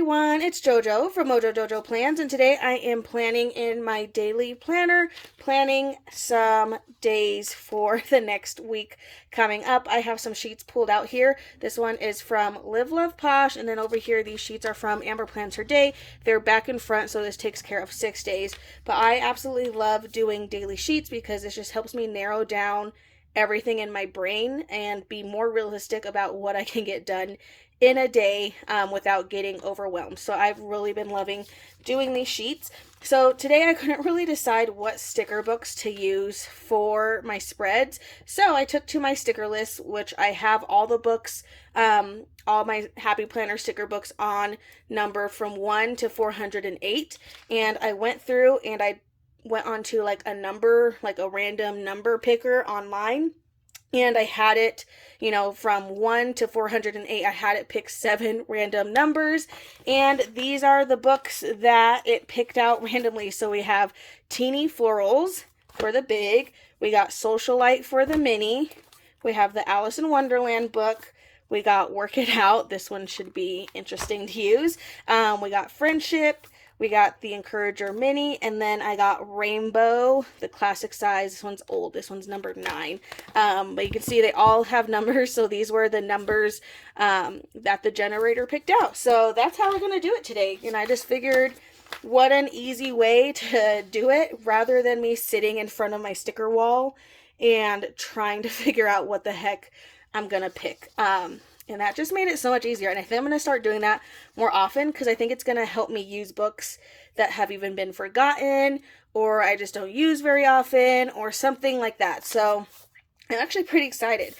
everyone, it's JoJo from Mojo Dojo Plans, and today I am planning in my daily planner, planning some days for the next week coming up. I have some sheets pulled out here. This one is from Live Love Posh, and then over here these sheets are from Amber Plans Her Day. They're back and front, so this takes care of 6 days, but I absolutely love doing daily sheets because this just helps me narrow down everything in my brain and be more realistic about what I can get done in a day without getting overwhelmed. So I've really been loving doing these sheets. So today I couldn't really decide what sticker books to use for my spreads. So I took to my sticker list, which I have all the books, all my Happy Planner sticker books on number from 1 to 408. And I went through and I went onto like a number, like a random number picker online. And I had it, you know, from 1 to 408, I had it pick 7 random numbers. And these are the books that it picked out randomly. So we have Teeny Florals for the big. We got Socialite for the mini. We have the Alice in Wonderland book. We got Work It Out. This one should be interesting to use. We got Friendship. We got the Encourager Mini, and then I got Rainbow, the classic size. This one's old. This one's number 9. But you can see they all have numbers, so these were the numbers that the generator picked out. So that's how we're going to do it today. And I just figured what an easy way to do it rather than me sitting in front of my sticker wall and trying to figure out what the heck I'm going to pick. And that just made it so much easier. And I think I'm going to start doing that more often because I think it's going to help me use books that have even been forgotten or I just don't use very often or something like that. So I'm actually pretty excited.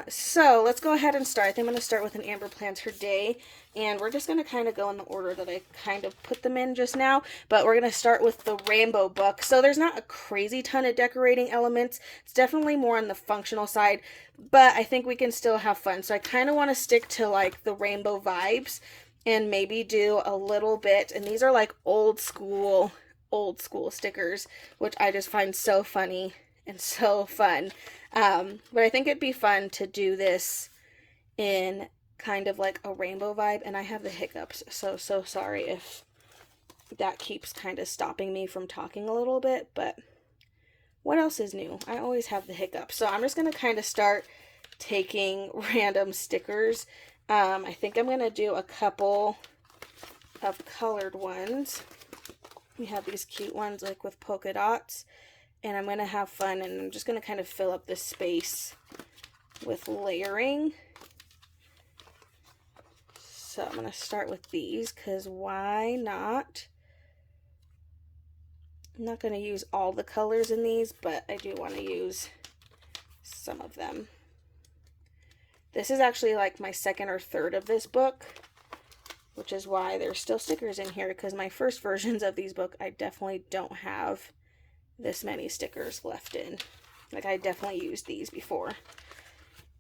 So let's go ahead and start. I think I'm going to start with an Amber Plans Her Day. And we're just going to kind of go in the order that I kind of put them in just now. But we're going to start with the Rainbow book. So there's not a crazy ton of decorating elements. It's definitely more on the functional side. But I think we can still have fun. So I kind of want to stick to like the rainbow vibes. And maybe do a little bit. And these are like old school stickers. Which I just find so funny and so fun. But I think it'd be fun to do this in kind of like a rainbow vibe, and I have the hiccups, so sorry if that keeps kind of stopping me from talking a little bit, but what else is new? I always have the hiccups, so I'm just going to kind of start taking random stickers. I think I'm going to do a couple of colored ones. We have these cute ones like with polka dots, and I'm going to have fun, and I'm just going to kind of fill up this space with layering. So I'm going to start with these because why not? I'm not going to use all the colors in these, but I do want to use some of them. This is actually like my second or third of this book, which is why there's still stickers in here because my first versions of these books, I definitely don't have this many stickers left in. Like I definitely used these before.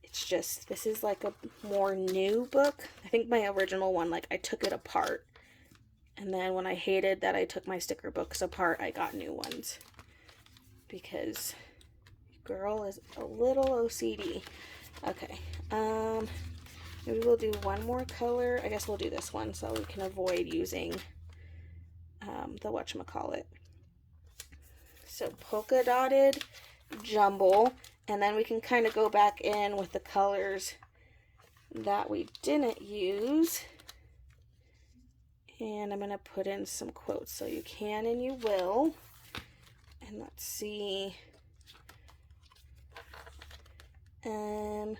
It's just, this is like a more new book. I think my original one, like I took it apart. And then when I hated that I took my sticker books apart, I got new ones. Because girl is a little OCD. Okay. Maybe we'll do one more color. I guess we'll do this one so we can avoid using the whatchamacallit. So polka dotted jumble. And then we can kind of go back in with the colors that we didn't use. And I'm going to put in some quotes. So you can and you will. And let's see. Go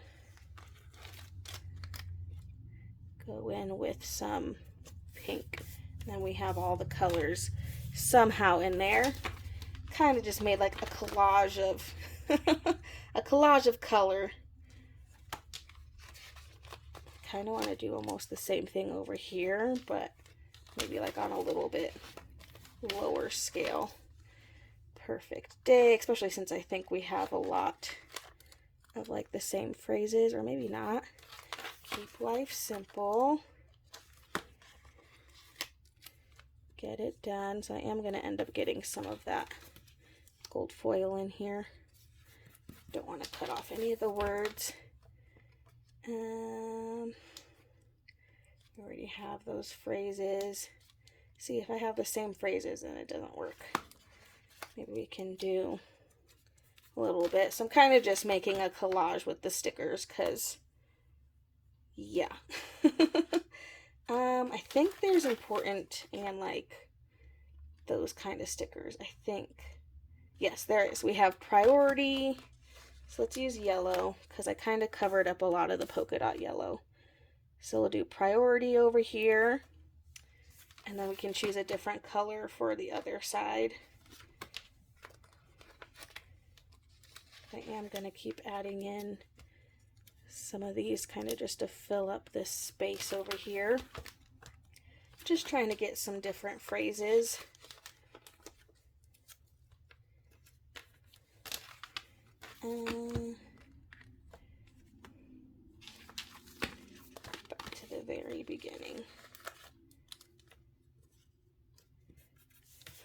in with some pink. And then we have all the colors somehow in there. Kind of just made like a collage of a collage of color. Kind of want to do almost the same thing over here, but maybe like on a little bit lower scale. Perfect day, especially since I think we have a lot of like the same phrases, or maybe not. Keep life simple. Get it done. So I am going to end up getting some of that gold foil in here. Don't want to cut off any of the words. I already have those phrases. See, if I have the same phrases and it doesn't work. Maybe we can do a little bit. So I'm kind of just making a collage with the stickers because, yeah. I think there's important and like those kind of stickers. I think. Yes, there is. We have priority. So let's use yellow because I kind of covered up a lot of the polka dot yellow. So we'll do priority over here. And then we can choose a different color for the other side. I am going to keep adding in some of these kind of just to fill up this space over here. Just trying to get some different phrases. Back to the very beginning.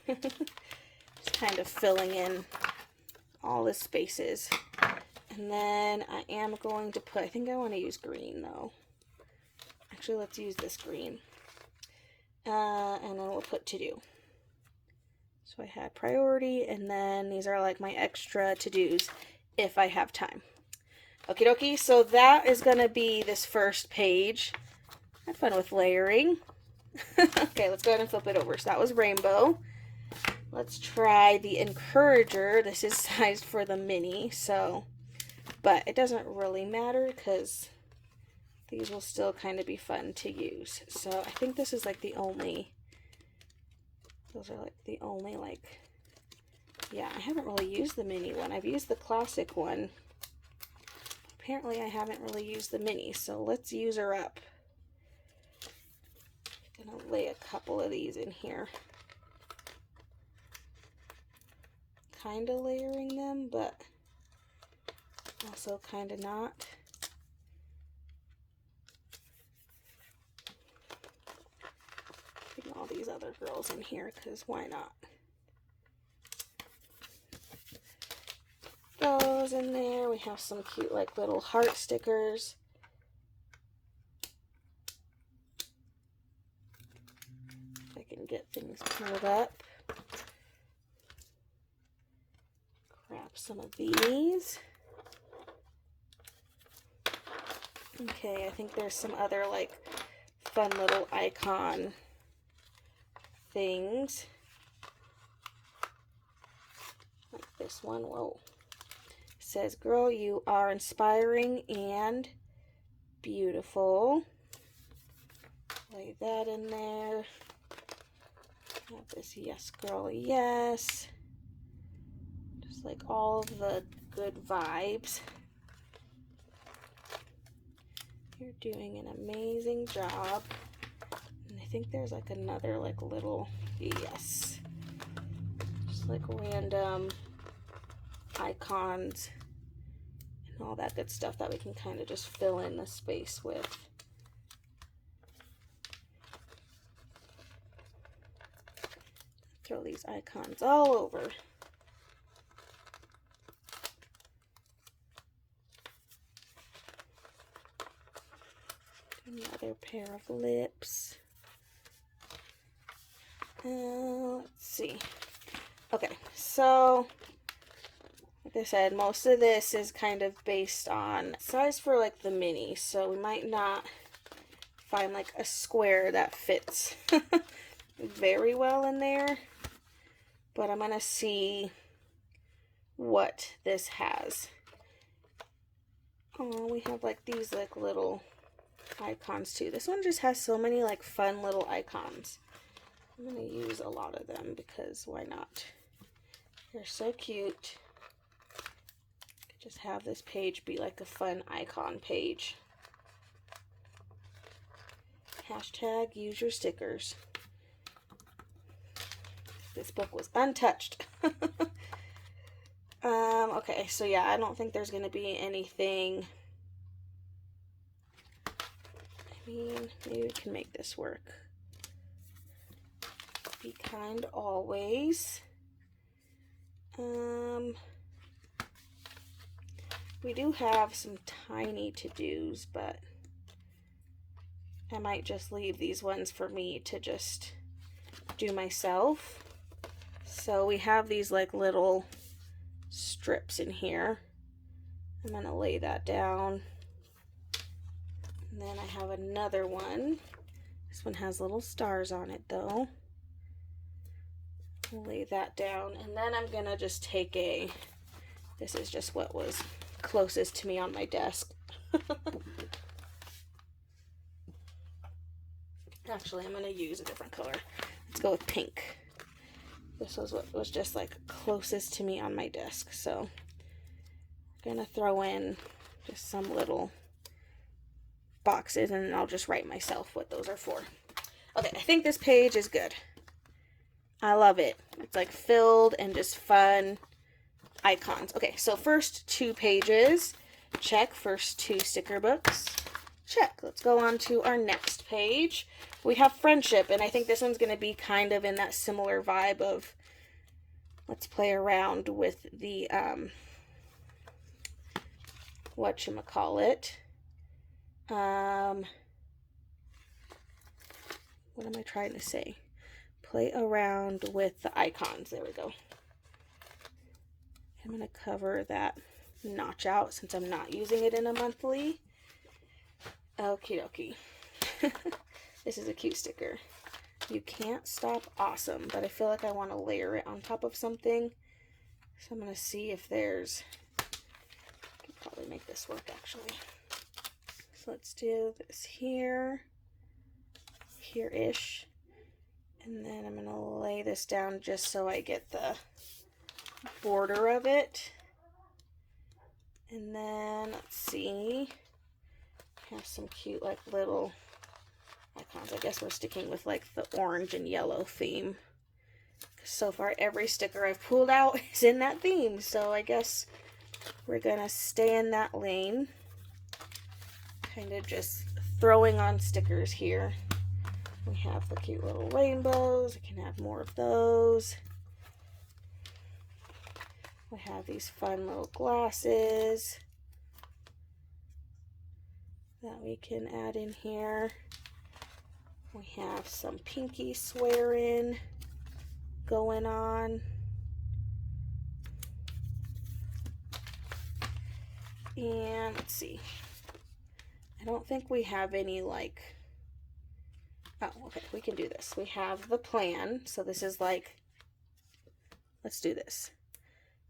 Just kind of filling in all the spaces. And then I am going to put, I think I want to use green though. Actually, let's use this green. And then we'll put to do. So I had priority, and then these are like my extra to-dos if I have time. Okie dokie, so that is going to be this first page. Have fun with layering. Okay, let's go ahead and flip it over. So that was rainbow. Let's try the encourager. This is sized for the mini, so, but it doesn't really matter because these will still kind of be fun to use. So I think this is like the only, those are like the only like, yeah, I haven't really used the mini one. I've used the classic one. Apparently I haven't really used the mini, so let's use her up. I'm gonna lay a couple of these in here. Kind of layering them, but also kind of not. Putting all these other girls in here because why not? Those in there. We have some cute like little heart stickers. If I can get things pulled up. Grab some of these. Okay, I think there's some other like fun little icon things. Like this one. Whoa. It says, "Girl, you are inspiring and beautiful." Lay that in there. Have this, "Yes, girl, yes." Just like all of the good vibes. You're doing an amazing job. And I think there's like another like little, yes, just like random icons and all that good stuff that we can kind of just fill in the space with. Throw these icons all over. Another pair of lips. Let's see. Okay, so like I said, most of this is kind of based on size for like the mini, so we might not find like a square that fits very well in there, but I'm gonna see what this has. Oh, we have like these like little icons too. This one just has so many like fun little icons. I'm gonna use a lot of them because why not? They're so cute. Could just have this page be like a fun icon page. Hashtag use your stickers. This book was untouched. Okay, so yeah, I don't think there's gonna be anything. I mean, maybe we can make this work. Be kind always. We do have some tiny to-dos, but I might just leave these ones for me to just do myself. So we have these like little strips in here. I'm going to lay that down. And then I have another one. This one has little stars on it though. I'll lay that down, and then I'm going to just take this is just what was closest to me on my desk. Actually, I'm going to use a different color. Let's go with pink. This was what was just like closest to me on my desk. So I'm going to throw in just some little boxes, and I'll just write myself what those are for. Okay, I think this page is good. I love it. It's like filled and just fun icons. Okay, so first 2 pages, check. First 2 sticker books, check. Let's go on to our next page. We have friendship, and I think this one's going to be kind of in that similar vibe of let's play around with the whatchamacallit. What am I trying to say? Play around with the icons. There we go. I'm going to cover that notch out since I'm not using it in a monthly. Okie dokie. This is a cute sticker. You can't stop awesome, but I feel like I want to layer it on top of something. So I'm going to see if there's, I can probably make this work actually. So let's do this here, here-ish. And then I'm going to lay this down just so I get the border of it. And then, let's see, have some cute like little icons. I guess we're sticking with like the orange and yellow theme. So far, every sticker I've pulled out is in that theme. So I guess we're going to stay in that lane. Kind of just throwing on stickers here. We have the cute little rainbows. We can have more of those. We have these fun little glasses that we can add in here. We have some pinky swearing going on. And let's see. I don't think we have any like, oh, okay, we can do this. We have the plan. So this is like, let's do this.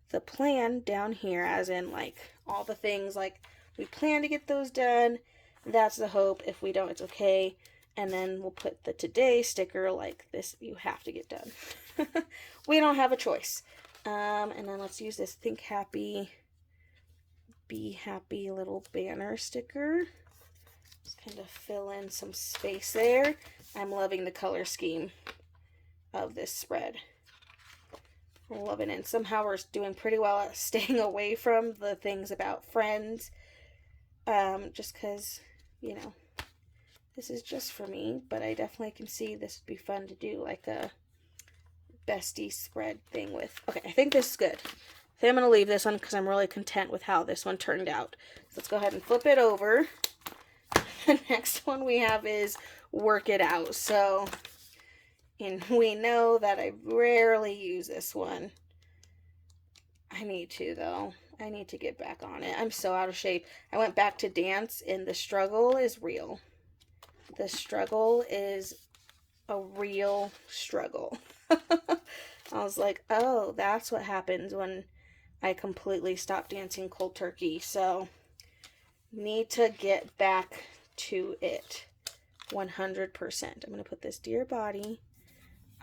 The plan down here, as in like all the things, like we plan to get those done. That's the hope. If we don't, it's okay. And then we'll put the today sticker like this. You have to get done. We don't have a choice. And then let's use this think happy, be happy little banner sticker. Just kind of fill in some space there. I'm loving the color scheme of this spread. I'm loving it. And somehow we're doing pretty well at staying away from the things about friends. Just because, you know, this is just for me. But I definitely can see this would be fun to do, like a bestie spread thing with. Okay, I think this is good. I think I'm going to leave this one because I'm really content with how this one turned out. So let's go ahead and flip it over. The next one we have is work it out. So, and we know that I rarely use this one. I need to though. I need to get back on it. I'm so out of shape. I went back to dance and the struggle is real. The struggle is a real struggle. I was like, oh, that's what happens when I completely stop dancing cold turkey. So, need to get back to it 100%. I'm going to put this dear body.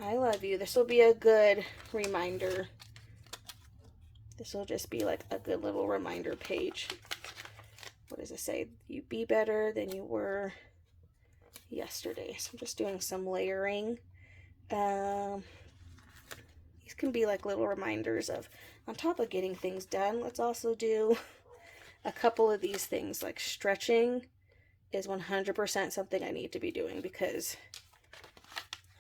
I love you. This will be a good reminder. This will just be like a good little reminder page. What does it say? You be better than you were yesterday. So I'm just doing some layering. These can be like little reminders of, on top of getting things done, let's also do a couple of these things. Like stretching is 100% something I need to be doing because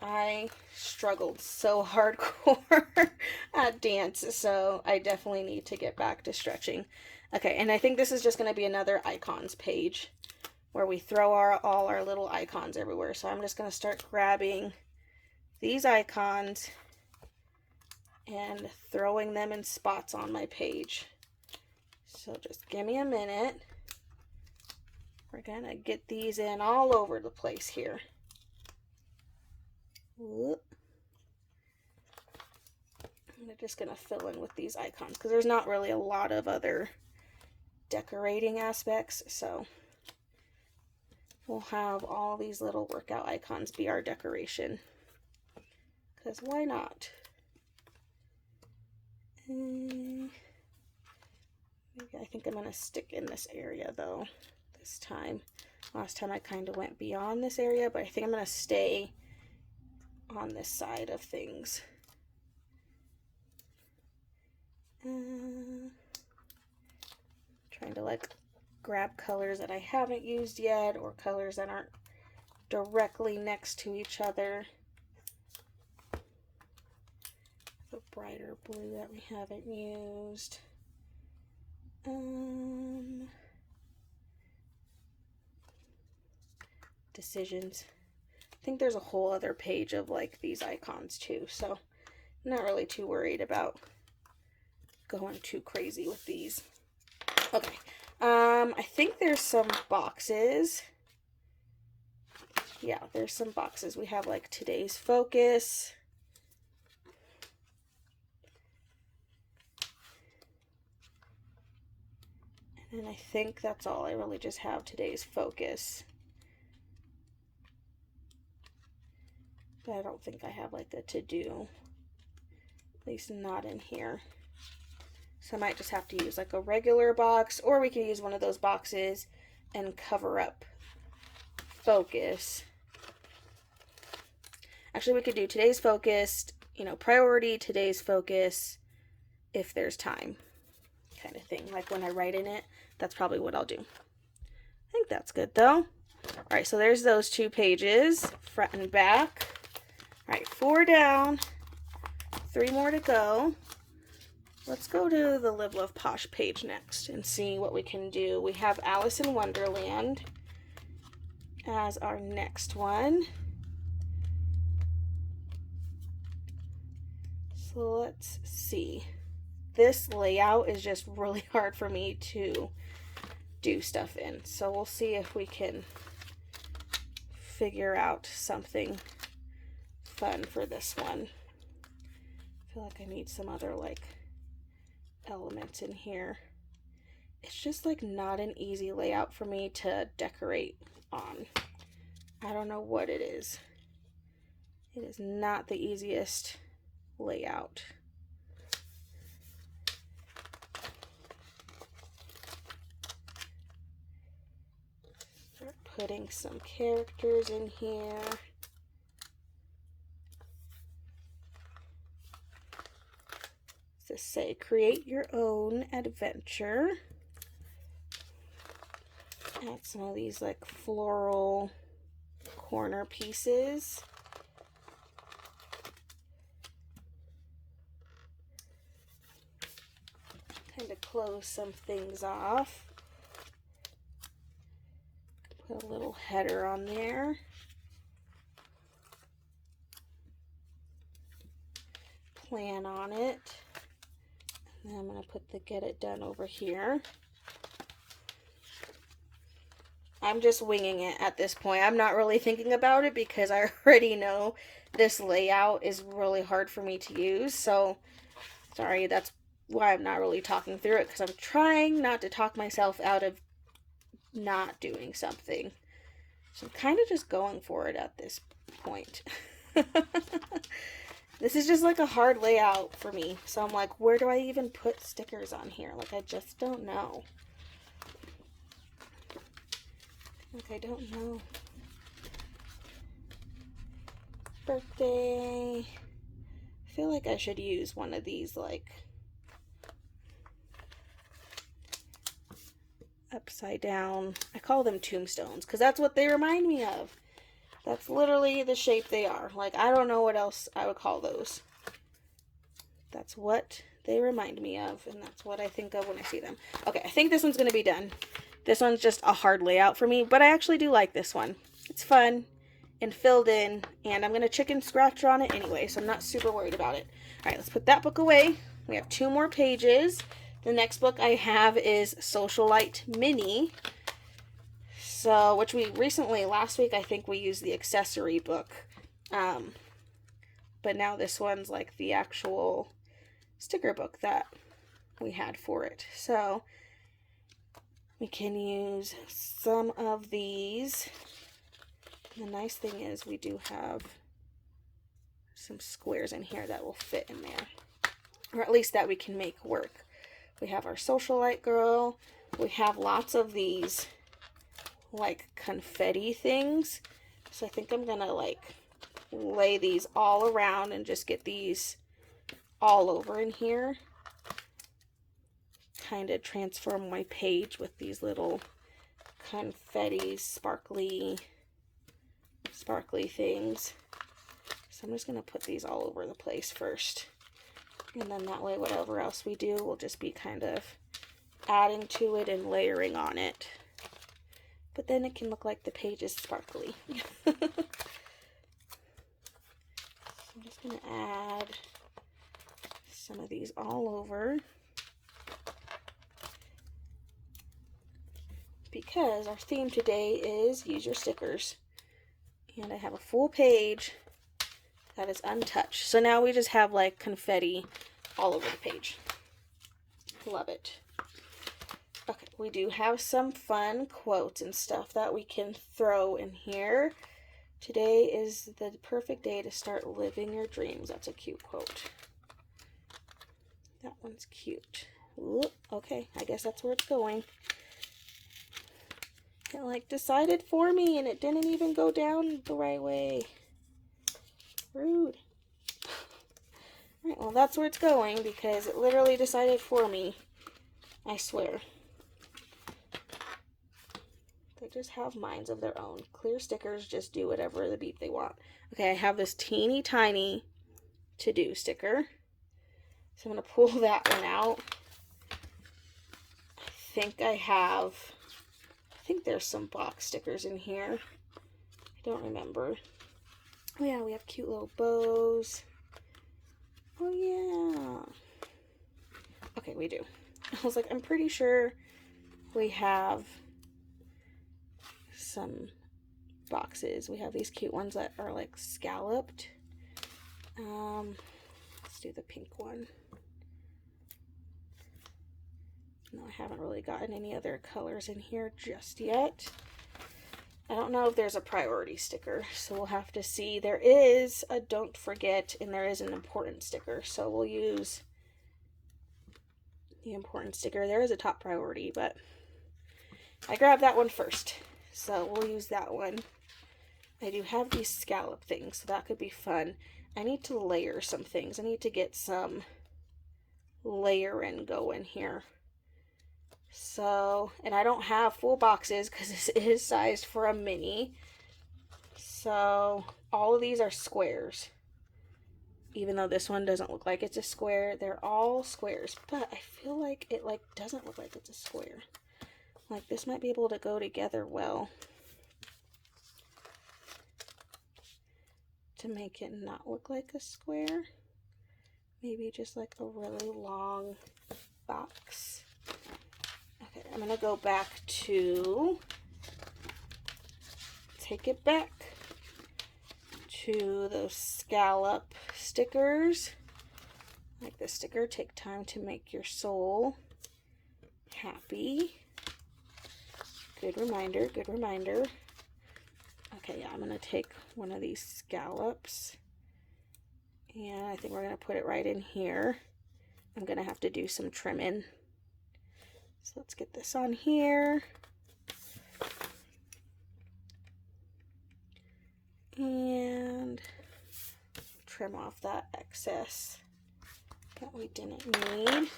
I struggled so hardcore at dance, so I definitely need to get back to stretching. Okay, and I think this is just going to be another icons page where we throw all our little icons everywhere. So I'm just going to start grabbing these icons and throwing them in spots on my page. So just give me a minute. We're going to get these in all over the place here. Whoop. I'm just going to fill in with these icons because there's not really a lot of other decorating aspects. So we'll have all these little workout icons be our decoration. Because why not? Maybe I think I'm going to stick in this area though this time. Last time I kind of went beyond this area, but I think I'm going to stay on this side of things. Trying to like grab colors that I haven't used yet or colors that aren't directly next to each other. The brighter blue that we haven't used. Decisions. I think there's a whole other page of like these icons too, so I'm not really too worried about going too crazy with these. Okay, I think there's some boxes. Yeah, there's some boxes. We have like today's focus. And I think that's all. I really just have today's focus. But I don't think I have like a to-do. At least not in here. So I might just have to use like a regular box, or we can use one of those boxes and cover up focus. Actually, we could do today's focus, you know, priority, today's focus, if there's time, kind of thing. Like when I write in it, that's probably what I'll do. I think that's good though. All right, so there's those 2 pages, front and back. All right, 4 down, 3 more to go. Let's go to the Live Love Posh page next and see what we can do. We have Alice in Wonderland as our next one. So let's see. This layout is just really hard for me to do stuff in. So we'll see if we can figure out something fun for this one. I feel like I need some other like elements in here. It's just like not an easy layout for me to decorate on. I don't know what it is. It is not the easiest layout. Start putting some characters in here. To say create your own adventure. Add some of these like floral corner pieces. Kind of close some things off. Put a little header on there. Plan on it. And I'm going to put the get it done over here. I'm just winging it at this point. I'm not really thinking about it because I already know this layout is really hard for me to use. So, sorry, that's why I'm not really talking through it, because I'm trying not to talk myself out of not doing something. So I'm kind of just going for it at this point. This is just like a hard layout for me. So I'm like, where do I even put stickers on here? Like, I just don't know. Like, I don't know. Birthday. I feel like I should use one of these, like, upside down. I call them tombstones because that's what they remind me of. That's literally the shape they are. Like, I don't know what else I would call those. That's what they remind me of, and that's what I think of when I see them. Okay, I think this one's going to be done. This one's just a hard layout for me, but I actually do like this one. It's fun and filled in, and I'm going to chicken scratch on it anyway, so I'm not super worried about it. All right, let's put that book away. We have 2 more pages. The next book I have is Socialite Mini. So, which we recently, last week, I think we used the accessory book. But now this one's like the actual sticker book that we had for it. So, we can use some of these. The nice thing is we do have some squares in here that will fit in there. Or at least that we can make work. We have our Socialite girl. We have lots of these like confetti things. So I think I'm gonna like lay these all around and just get these all over in here. Kind of transform my page with these little confetti sparkly things. So I'm just gonna put these all over the place first. And then that way, whatever else we do, we'll just be kind of adding to it and layering on it. But then it can look like the page is sparkly. So I'm just going to add some of these all over. Because our theme today is use your stickers. And I have a full page that is untouched. So now we just have like confetti all over the page. Love it. Okay, we do have some fun quotes and stuff that we can throw in here. Today is the perfect day to start living your dreams. That's a cute quote. That one's cute. Ooh, okay, I guess that's where it's going. It like decided for me and it didn't even go down the right way. Rude. Alright, well that's where it's going because it literally decided for me. I swear. They just have minds of their own. Clear stickers just do whatever the beep they want. Okay, I have this teeny tiny to-do sticker. So I'm going to pull that one out. I think there's some box stickers in here. I don't remember. Oh yeah, we have cute little bows. Oh yeah. Okay, we do. I was like, I'm pretty sure we have some boxes. We have these cute ones that are like scalloped. Let's do the pink one. No, I haven't really gotten any other colors in here just yet. I don't know if there's a priority sticker, so we'll have to see. There is a don't forget and there is an important sticker, so we'll use the important sticker. There is a top priority, but I grabbed that one first, so we'll use that one. I do have these scallop things, so that could be fun. I need to layer some things. I need to get some layering going here. So, and I don't have full boxes because this is sized for a mini. So, all of these are squares. Even though this one doesn't look like it's a square, they're all squares. But I feel like it doesn't look like it's a square. Like this might be able to go together well. To make it not look like a square. Maybe just like a really long box. Okay, I'm going to go back to, take it back to those scallop stickers. Like this sticker, take time to make your soul happy. Good reminder, good reminder. Okay, yeah, I'm going to take one of these scallops. And I think we're going to put it right in here. I'm going to have to do some trimming. So let's get this on here. And trim off that excess that we didn't need.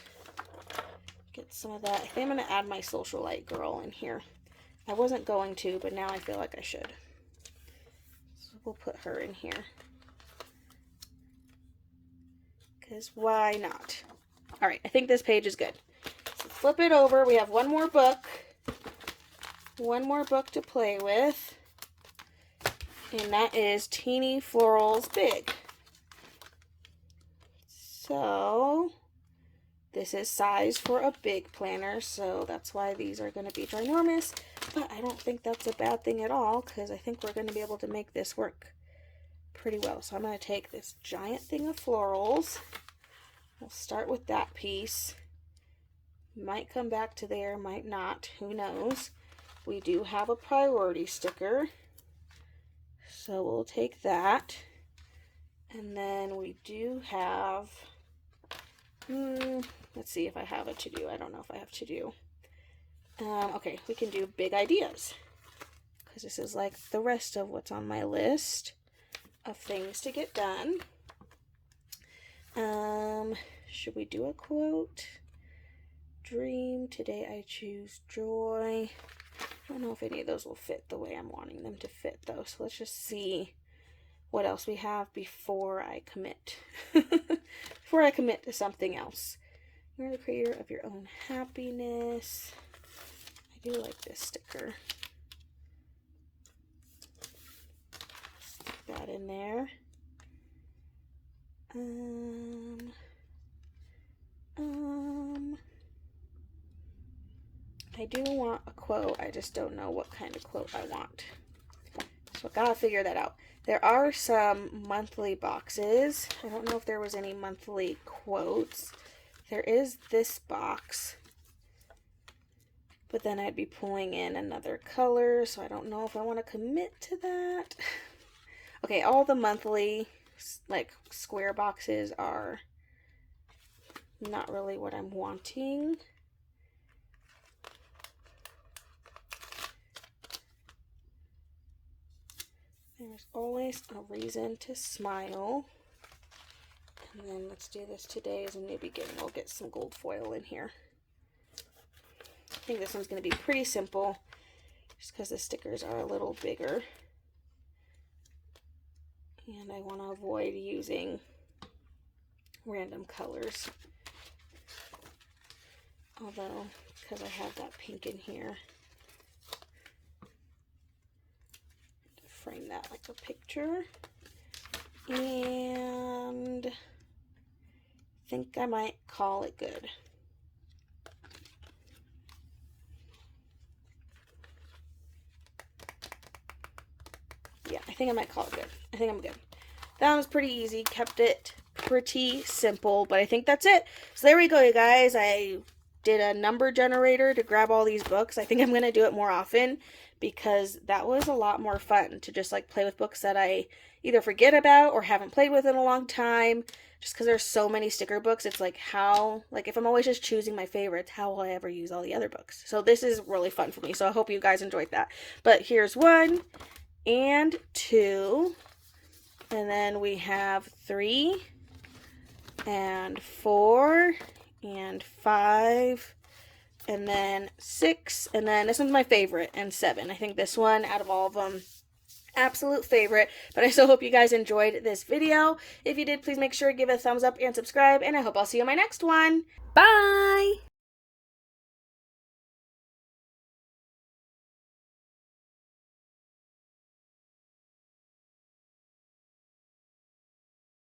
Get some of that. I think I'm going to add my Socialite girl in here. I wasn't going to, but now I feel like I should. So we'll put her in here. Because why not? Alright, I think this page is good. So flip it over. We have one more book. one more book to play with, and that is Teeny Florals Big. So this is size for a big planner, so that's why these are going to be ginormous, but I don't think that's a bad thing at all, because I think we're going to be able to make this work pretty well. So I'm going to take this giant thing of florals. We'll start with that piece. Might come back to there, might not, who knows. We do have a priority sticker, so we'll take that. And then we do have, let's see if I have a to-do. I don't know if I have to-do. Okay, we can do big ideas, because this is like the rest of what's on my list of things to get done. Should we do a quote? Dream, today I choose joy. I don't know if any of those will fit the way I'm wanting them to fit though, so let's just see what else we have before I commit. Before I commit to something else. You're the creator of your own happiness. I do like this sticker. Stick that in there. I do want a quote. I just don't know what kind of quote I want. So I gotta figure that out. There are some monthly boxes. I don't know if there was any monthly quotes. There is this box, but then I'd be pulling in another color, so I don't know if I want to commit to that. Okay, all the monthly like square boxes are not really what I'm wanting. There's always a reason to smile. And then let's do this. Today is a new beginning. We'll get some gold foil in here. I think this one's going to be pretty simple, just because the stickers are a little bigger. And I want to avoid using random colors. Although, because I have that pink in here, frame that like a picture. And I think I might call it good. Yeah, I think I might call it good. I think I'm good. That was pretty easy. Kept it pretty simple, but I think that's it. So there we go, you guys. I did a number generator to grab all these books. I think I'm going to do it more often, because that was a lot more fun to just like play with books that I either forget about or haven't played with in a long time. Just because there's so many sticker books, it's like if I'm always just choosing my favorites, how will I ever use all the other books? So this is really fun for me. So I hope you guys enjoyed that. But here's 1 and 2, and then we have 3 and 4 and 5, and then 6, and then this one's my favorite, and 7. I think this one, out of all of them, absolute favorite. But I still hope you guys enjoyed this video. If you did, please make sure to give it a thumbs up and subscribe, and I hope I'll see you in my next one. Bye!